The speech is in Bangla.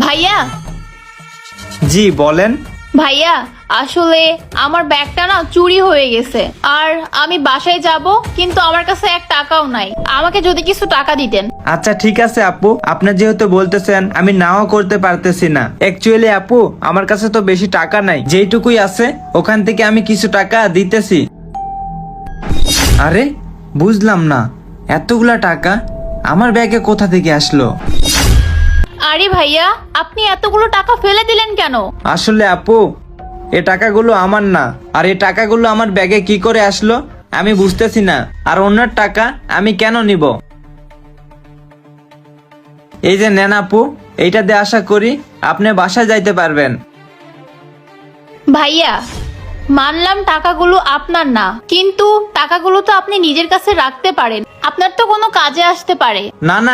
ভাইয়া। জি বলেন। ভাইয়া আসলে আমার ব্যাগটা না চুরি হয়ে গেছে, আর আমি বাসায় যাব, কিন্তু আমার কাছে এক টাকাও নাই। আমাকে যদি কিছু টাকা দিতেন। আচ্ছা ঠিক আছে আপু, আপনি যেহেতু বলতেছেন আমি নাও করতে পারতেছি না। অ্যাকচুয়ালি আপু আমার কাছে তো বেশি টাকা নাই, যেইটুকুই আছে ওখান থেকে আমি কিছু টাকা দিতেছি। আরে বুঝলাম না, এতগুলা টাকা আমার ব্যাগে কোথা থেকে আসলো? আরে ভাইয়া, আপনি এতগুলো টাকা ফেলে দিলেন কেন? আসলে আপু এ টাকাগুলো আমার না, আর এই টাকাগুলো আমার ব্যাগে কি করে আসলো আমি বুঝতেছি না। আর অন্যের টাকা আমি কেন নিব? এই যে নেন আপু, এইটা দিয়ে আশা করি আপনি বাসায় যাইতে পারবেন। ভাইয়া মানলাম টাকাগুলো আপনার না, কিন্তু টাকাগুলো তো আপনি নিজের কাছে রাখতে পারেন, আপনার তো কোনো কাজে আসতে পারে। না না